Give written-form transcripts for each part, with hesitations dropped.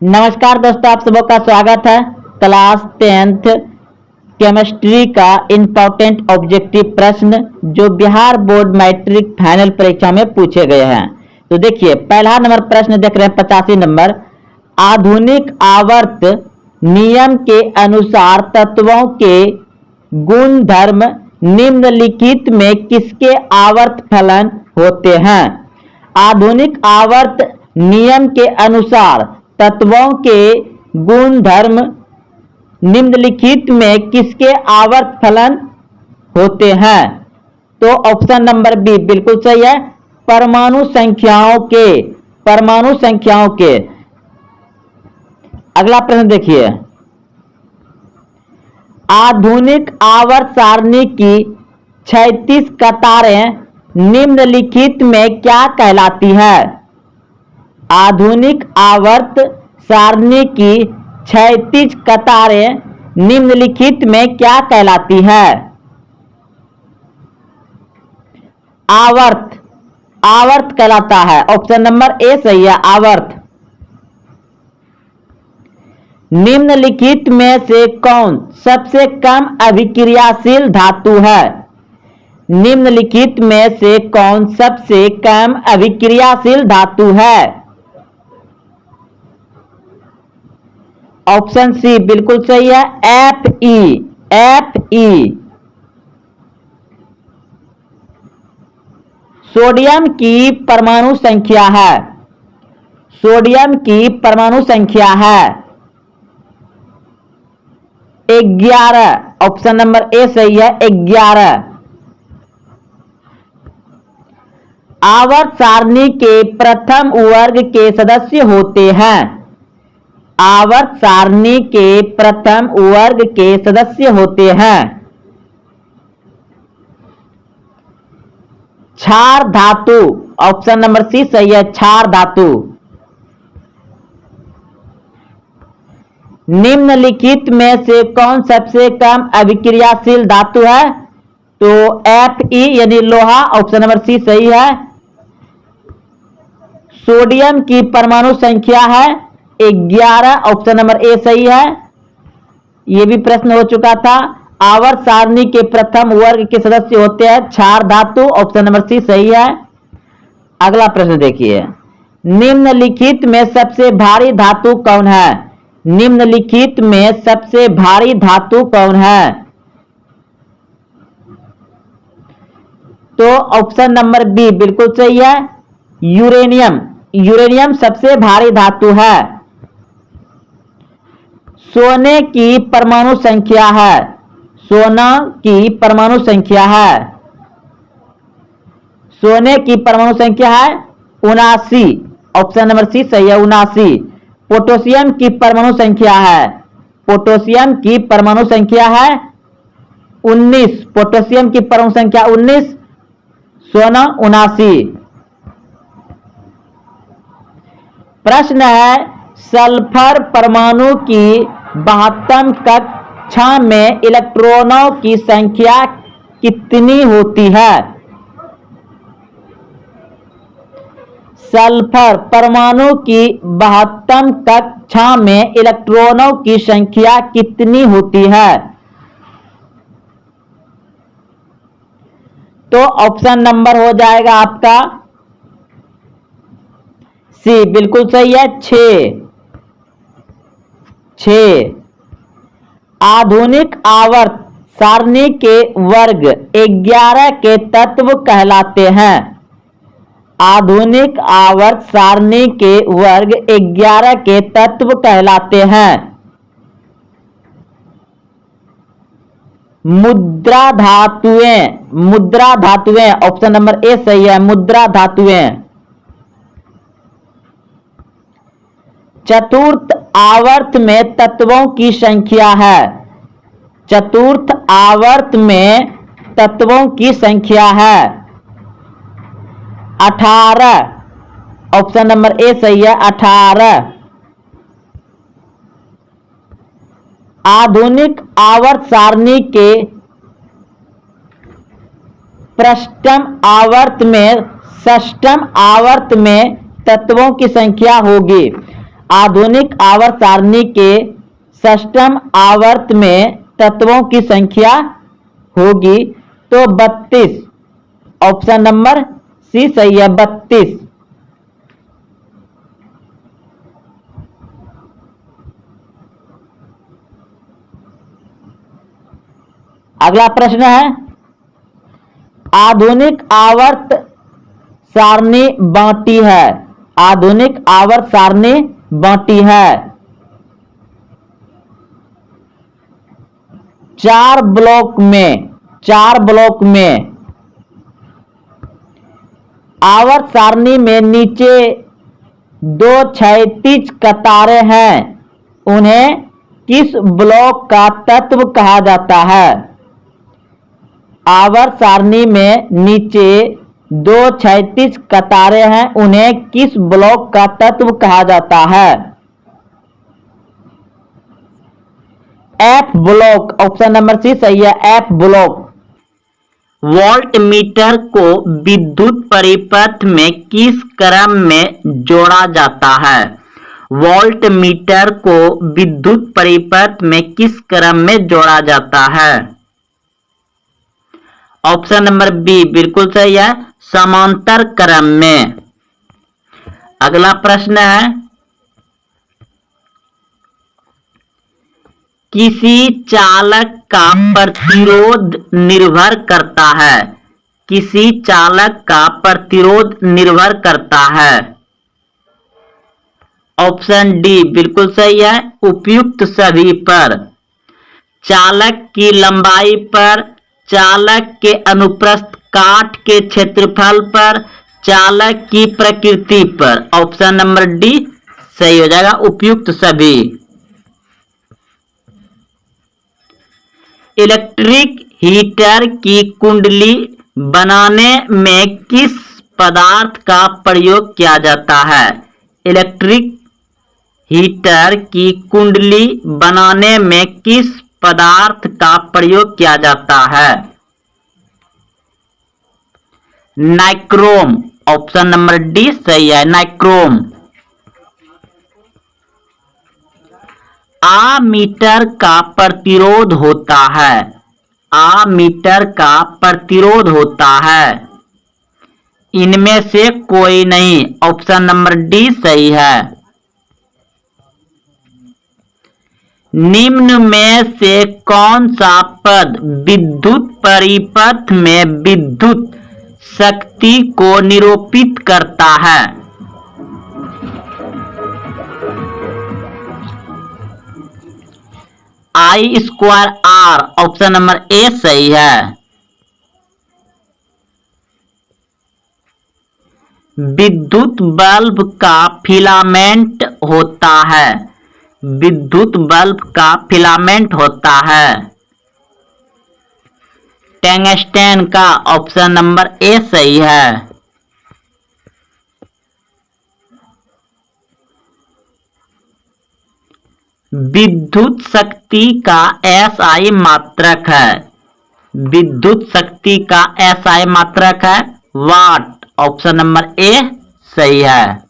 नमस्कार दोस्तों, आप सबों का स्वागत है। क्लास 10th केमिस्ट्री का इम्पोर्टेंट ऑब्जेक्टिव प्रश्न जो बिहार बोर्ड मैट्रिक फाइनल परीक्षा में पूछे गए हैं। तो देखिए, पहला नंबर प्रश्न देख रहे हैं 85 नंबर। आधुनिक आवर्त नियम के अनुसार तत्वों के गुण धर्म निम्नलिखित में किसके आवर्त फलन होते हैं? आधुनिक आवर्त नियम के अनुसार तत्वों के गुण धर्म निम्नलिखित में किसके आवर्त फलन होते हैं? तो ऑप्शन नंबर बी बिल्कुल सही है, परमाणु संख्याओं के। अगला प्रश्न देखिए, आधुनिक आवर्त सारणी की 36 कतारें निम्नलिखित में क्या कहलाती है? आधुनिक आवर्त सारणी की 36 कतारें निम्नलिखित में क्या कहलाती है? आवर्त कहलाता है। ऑप्शन नंबर ए सही है, आवर्त। निम्नलिखित में से कौन सबसे कम अभिक्रियाशील धातु है? निम्नलिखित में से कौन सबसे कम अभिक्रियाशील धातु है? ऑप्शन सी बिल्कुल सही है, Fe। सोडियम की परमाणु संख्या है। सोडियम की परमाणु संख्या है 11। ऑप्शन नंबर ए सही है, 11। आवर्त सारणी के प्रथम वर्ग के सदस्य होते हैं। आवर्त सारणी के प्रथम वर्ग के सदस्य होते हैं क्षार धातु। ऑप्शन नंबर सी सही है, क्षार धातु। निम्नलिखित में से कौन सबसे कम अभिक्रियाशील धातु है? तो Fe यानी लोहा। ऑप्शन नंबर सी सही है। सोडियम की परमाणु संख्या है 11। ऑप्शन नंबर ए सही है। यह भी प्रश्न हो चुका था। आवर्त सारणी के प्रथम वर्ग के सदस्य होते हैं क्षार धातु। ऑप्शन नंबर सी सही है। अगला प्रश्न देखिए, निम्नलिखित में सबसे भारी धातु कौन है? निम्नलिखित में सबसे भारी धातु कौन है? तो ऑप्शन नंबर बी बिल्कुल सही है, यूरेनियम। यूरेनियम सबसे भारी धातु है। सोने की परमाणु संख्या है। सोना की परमाणु संख्या है। सोने की परमाणु संख्या है 79। ऑप्शन नंबर सी सही है, 79। पोटेशियम की परमाणु संख्या है। पोटेशियम की परमाणु संख्या है 19। पोटेशियम की परमाणु संख्या 19, सोना 79। प्रश्न है, सल्फर परमाणु की 72 कक्षा में इलेक्ट्रॉनों की संख्या कितनी होती है? सल्फर परमाणु की 72 कक्षा में इलेक्ट्रॉनों की संख्या कितनी होती है? तो ऑप्शन नंबर हो जाएगा आपका सी बिल्कुल सही है, 6। आधुनिक आवर्त सारणी के वर्ग 11 के तत्व कहलाते हैं। आधुनिक आवर्त सारणी के वर्ग 11 के तत्व कहलाते हैं मुद्रा धातुएं। ऑप्शन नंबर ए सही है, मुद्रा धातुएं। चतुर्थ आवर्त में तत्वों की संख्या है। चतुर्थ आवर्त में तत्वों की संख्या है 18। ऑप्शन नंबर ए सही है, 18। आधुनिक आवर्त सारणी के षष्ठम आवर्त में तत्वों की संख्या होगी। आधुनिक आवर्त सारणी के षष्ठम आवर्त में तत्वों की संख्या होगी तो 32। ऑप्शन नंबर सी सही है, 32। अगला प्रश्न है, आधुनिक आवर्त सारणी बांटी है। आधुनिक आवर्त सारणी बांटी है चार ब्लॉक में। आवर्त सारणी में नीचे दो क्षैतिज कतारें हैं, उन्हें किस ब्लॉक का तत्व कहा जाता है? आवर्त सारणी में नीचे दो क्षैतिज कतारें हैं, उन्हें किस ब्लॉक का तत्व कहा जाता है? F block. Option number C सही है, एफ ब्लॉक। वोल्ट मीटर को विद्युत परिपथ में किस क्रम में जोड़ा जाता है? वोल्ट मीटर को विद्युत परिपथ में किस क्रम में जोड़ा जाता है? ऑप्शन नंबर बी बिल्कुल सही है, समांतर क्रम में। अगला प्रश्न है, किसी चालक का प्रतिरोध निर्भर करता है। किसी चालक का प्रतिरोध निर्भर करता है। ऑप्शन डी बिल्कुल सही है, उपयुक्त सभी पर। चालक की लंबाई पर, चालक के अनुप्रस्थ काट के क्षेत्रफल पर, चालक की प्रकृति पर। ऑप्शन नंबर डी सही हो जाएगा, उपयुक्त सभी। इलेक्ट्रिक हीटर की कुंडली बनाने में किस पदार्थ का प्रयोग किया जाता है? इलेक्ट्रिक हीटर की कुंडली बनाने में किस पदार्थ का प्रयोग किया जाता है? नाइक्रोम। ऑप्शन नंबर डी सही है, नाइक्रोम। आमीटर का प्रतिरोध होता है। आमीटर का प्रतिरोध होता है। इनमें से कोई नहीं। ऑप्शन नंबर डी सही है। निम्न में से कौन सा पद विद्युत परिपथ में विद्युत शक्ति को निरूपित करता है? I square R. Option number A सही है। विद्युत बल्ब का फिलामेंट होता है। विद्युत बल्ब का फिलामेंट होता है टंगस्टन का। ऑप्शन नंबर ए सही है। विद्युत शक्ति का एसआई मात्रक है। विद्युत शक्ति का एसआई मात्रक है वाट। ऑप्शन नंबर ए सही है।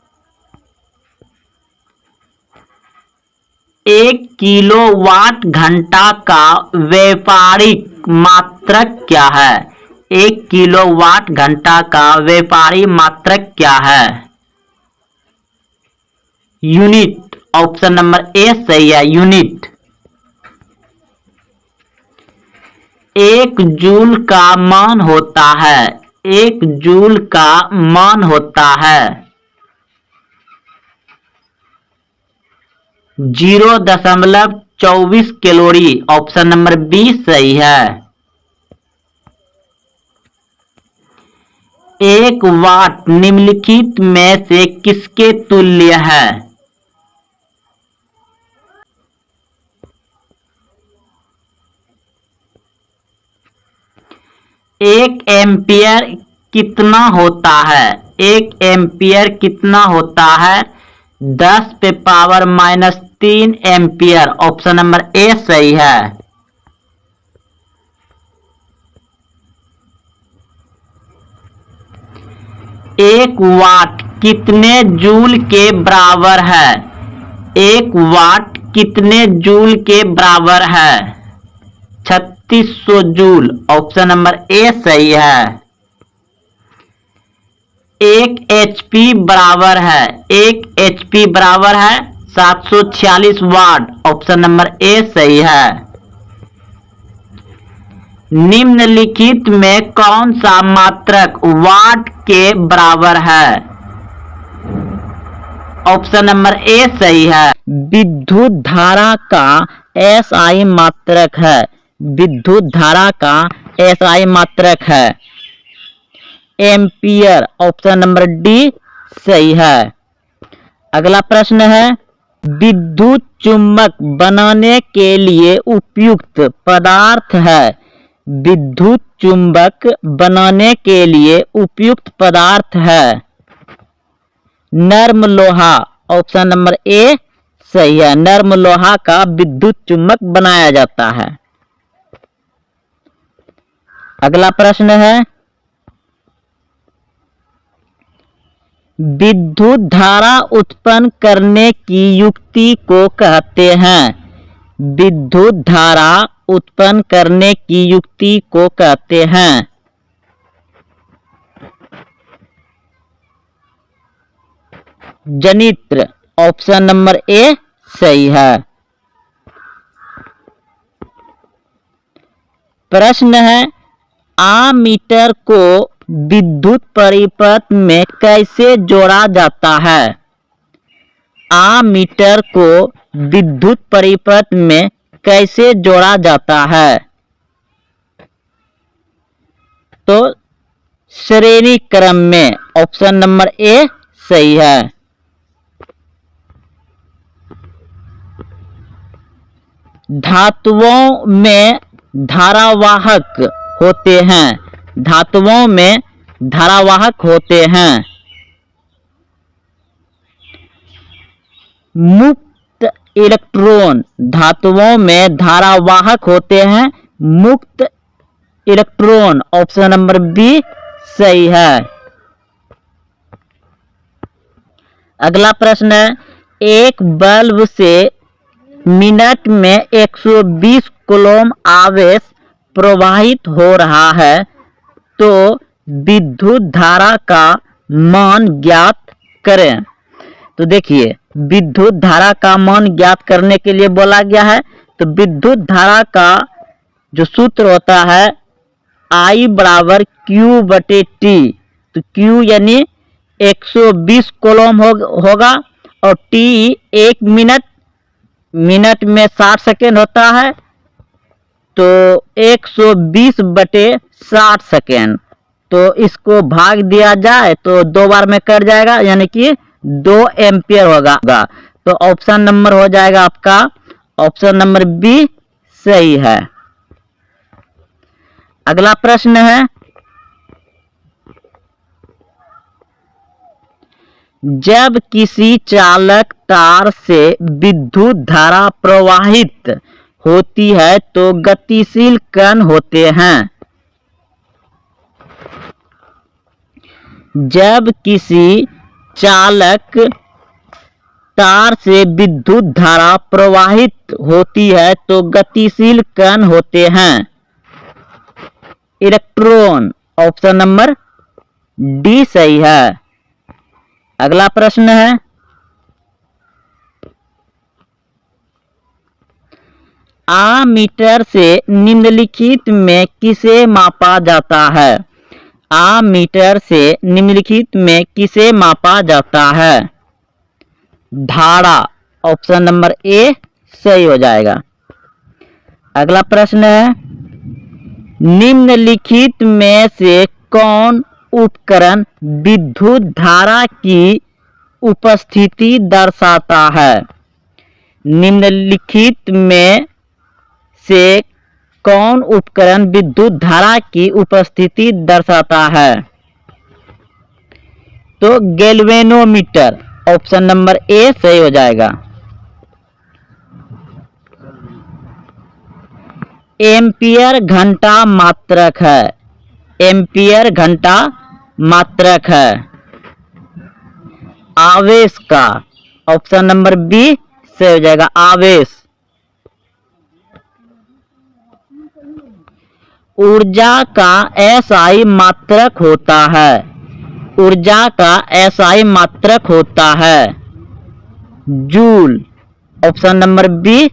1 किलोवाट घंटा का व्यापारिक मात्रक क्या है? 1 किलोवाट घंटा का व्यापारिक मात्रक क्या है? यूनिट। ऑप्शन नंबर ए सही है, यूनिट। 1 जूल का मान होता है। 1 जूल का मान होता है 0.24 कैलोरी। ऑप्शन नंबर बी सही है। 1 वाट निम्नलिखित में से किसके तुल्य है? 1 एम्पियर कितना होता है? 1 एम्पियर कितना होता है? 10⁻³ एम्पियर। ऑप्शन नंबर ए सही है। 1 वाट कितने जूल के बराबर है? 1 वाट कितने जूल के बराबर है? 3600 जूल। ऑप्शन नंबर ए सही है। 1 HP बराबर है 746 वाट। ऑप्शन नंबर ए सही है। निम्नलिखित में कौन सा मात्रक वाट के बराबर है? ऑप्शन नंबर ए सही है। विद्युत धारा का एसआई मात्रक है। विद्युत धारा का एसआई मात्रक है एम्पियर। ऑप्शन नंबर डी सही है। अगला प्रश्न है, विद्युत चुम्बक बनाने के लिए उपयुक्त पदार्थ है। विद्युत चुम्बक बनाने के लिए उपयुक्त पदार्थ है नर्म लोहा। ऑप्शन नंबर ए सही है। नर्म लोहा का विद्युत चुम्बक बनाया जाता है। अगला प्रश्न है, विद्युत धारा उत्पन्न करने की युक्ति को कहते हैं। विद्युत धारा उत्पन्न करने की युक्ति को कहते हैं जनित्र। ऑप्शन नंबर ए सही है। प्रश्न है, आमीटर को विद्युत परिपथ में कैसे जोड़ा जाता है? आमीटर को विद्युत परिपथ में कैसे जोड़ा जाता है? तो श्रेणी क्रम में। ऑप्शन नंबर ए सही है। धातुओं में धारावाहक होते हैं। धातुओं में धारावाहक होते हैं। मुक्त इलेक्ट्रॉन। धातुओं में धारावाहक होते हैं मुक्त इलेक्ट्रॉन। ऑप्शन नंबर बी सही है। अगला प्रश्न है, एक बल्ब से मिनट में 120 कूलम आवेश प्रवाहित हो रहा है तो विद्युत धारा का मान ज्ञात करें। तो देखिए, विद्युत धारा का मान ज्ञात करने के लिए बोला गया है। तो विद्युत धारा का जो सूत्र होता है I बराबर Q बटे T। तो Q यानी 120 कूलम होगा और T 1 मिनट में 60 सेकेंड होता है। तो 120 बटे 60 सेकेंड। तो इसको भाग दिया जाए तो 2 बार में कट जाएगा, यानी कि 2 एम्पियर होगा। तो ऑप्शन नंबर हो जाएगा आपका ऑप्शन नंबर बी सही है। अगला प्रश्न है, जब किसी चालक तार से विद्युत धारा प्रवाहित होती है तो गतिशील कण होते हैं। जब किसी चालक तार से विद्युत धारा प्रवाहित होती है तो गतिशील कण होते हैं इलेक्ट्रॉन। ऑप्शन नंबर डी सही है। अगला प्रश्न है, आमीटर से निम्नलिखित में किसे मापा जाता है? आमीटर से निम्नलिखित में किसे मापा जाता है? धारा। ऑप्शन नंबर ए सही हो जाएगा। अगला प्रश्न है, निम्नलिखित में से कौन उपकरण विद्युत धारा की उपस्थिति दर्शाता है? निम्नलिखित में से कौन उपकरण विद्युत धारा की उपस्थिति दर्शाता है? तो गैल्वेनोमीटर। ऑप्शन नंबर ए सही हो जाएगा। एम्पियर घंटा मात्रक है। एम्पियर घंटा मात्रक है आवेश का। ऑप्शन नंबर बी सही हो जाएगा आवेश। ऊर्जा का एसआई मात्रक होता है। ऊर्जा का एसआई मात्रक होता है जूल। ऑप्शन नंबर बी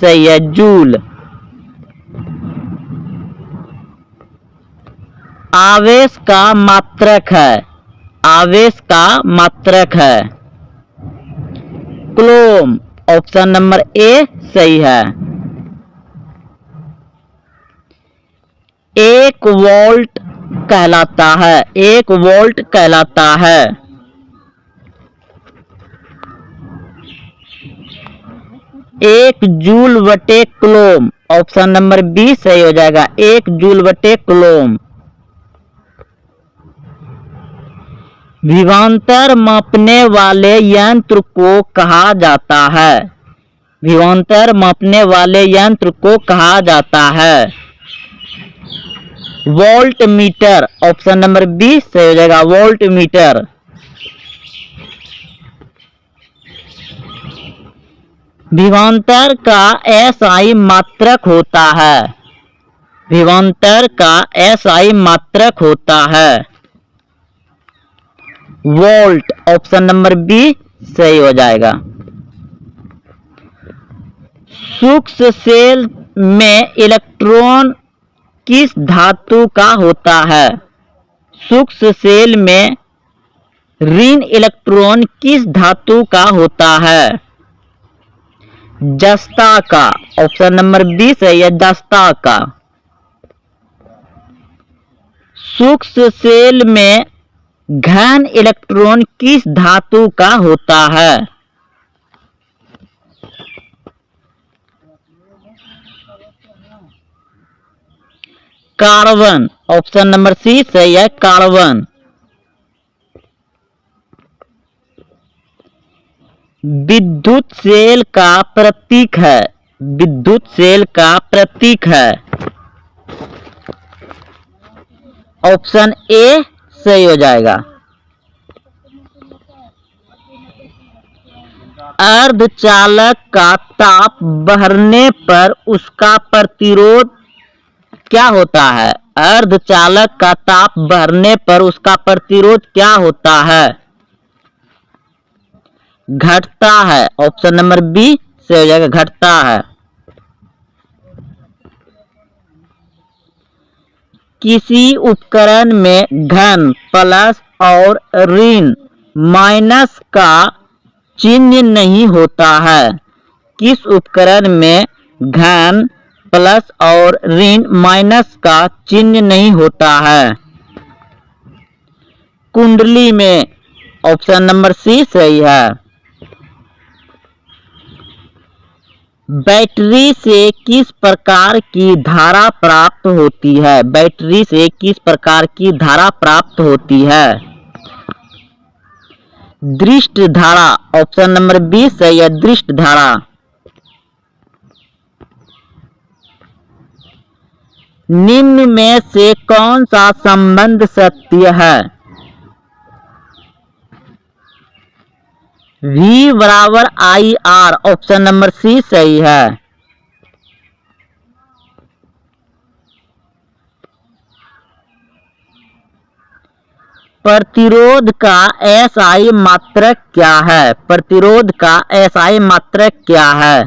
सही है, जूल। आवेश का मात्रक है। आवेश का मात्रक है कूलम। ऑप्शन नंबर ए सही है। 1 वोल्ट कहलाता है। 1 वोल्ट कहलाता है 1 जूल बटे कूलम। ऑप्शन नंबर बी सही हो जाएगा, 1 जूल बटे कूलम। विभवांतर मापने वाले यंत्र को कहा जाता है। विभवांतर मापने वाले यंत्र को कहा जाता है volt metre. Option number B सही हो जाएगा, वोल्ट मीटर। विभवांतर का एसआई मात्रक होता है। विभवांतर का एसआई मात्रक होता है वोल्ट। ऑप्शन नंबर बी सही हो जाएगा। सूक्ष्म सेल में इलेक्ट्रॉन किस धातु का होता है। सूक्ष्म सेल में ऋण इलेक्ट्रॉन किस धातु का होता है जस्ता का। ऑप्शन नंबर बी सही है, जस्ता का। सूक्ष्म सेल में घन इलेक्ट्रॉन किस धातु का होता है कार्बन। ऑप्शन नंबर सी सही है, कार्बन। विद्युत सेल का प्रतीक है। विद्युत सेल का प्रतीक है ऑप्शन ए सही हो जाएगा। अर्धचालक का ताप बढ़ने पर उसका प्रतिरोध क्या होता है। अर्धचालक का ताप बढ़ने पर उसका प्रतिरोध क्या होता है घटता है। ऑप्शन नंबर बी से हो जाएगा, घटता है। किसी उपकरण में धन प्लस और ऋण माइनस का चिन्ह नहीं होता है। किस उपकरण में धन प्लस और ऋण माइनस का चिन्ह नहीं होता है कुंडली में। ऑप्शन नंबर सी सही है। बैटरी से किस प्रकार की धारा प्राप्त होती है। बैटरी से किस प्रकार की धारा प्राप्त होती है दृष्ट धारा। ऑप्शन नंबर बी सही है, दृष्ट धारा। निम्न में से कौन सा संबंध सत्य है V बराबर IR। ऑप्शन नंबर सी सही है। प्रतिरोध का SI मात्रक क्या है। प्रतिरोध का SI मात्रक क्या है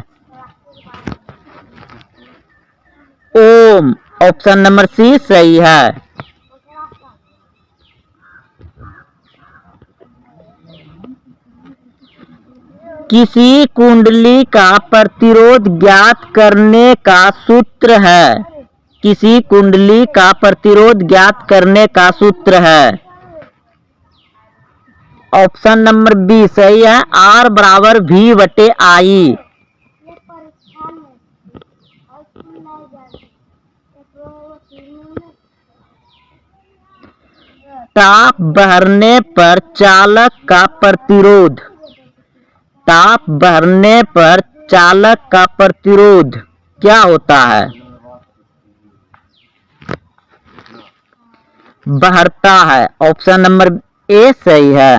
ओम। ऑप्शन नंबर सी सही है। किसी कुंडली का प्रतिरोध ज्ञात करने का सूत्र है। किसी कुंडली का प्रतिरोध ज्ञात करने का सूत्र है ऑप्शन नंबर बी सही है, R बराबर V बटे I। ताप बढ़ने पर चालक का प्रतिरोध। ताप बढ़ने पर चालक का प्रतिरोध क्या होता है बढ़ता है। ऑप्शन नंबर ए सही है।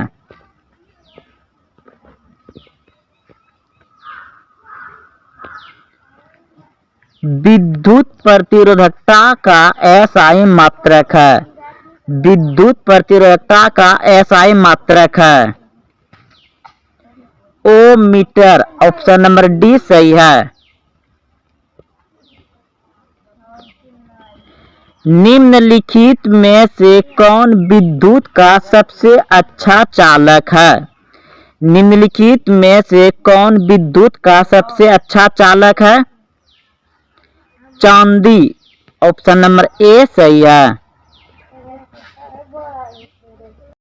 विद्युत प्रतिरोधकता का एसआई मात्रक है। विद्युत प्रतिरोधकता का एसआई मात्रक है ओमीटर। ऑप्शन नंबर डी सही है। निम्नलिखित में से कौन विद्युत का सबसे अच्छा चालक है? निम्नलिखित में से कौन विद्युत का सबसे अच्छा चालक है? चांदी। ऑप्शन नंबर ए सही है।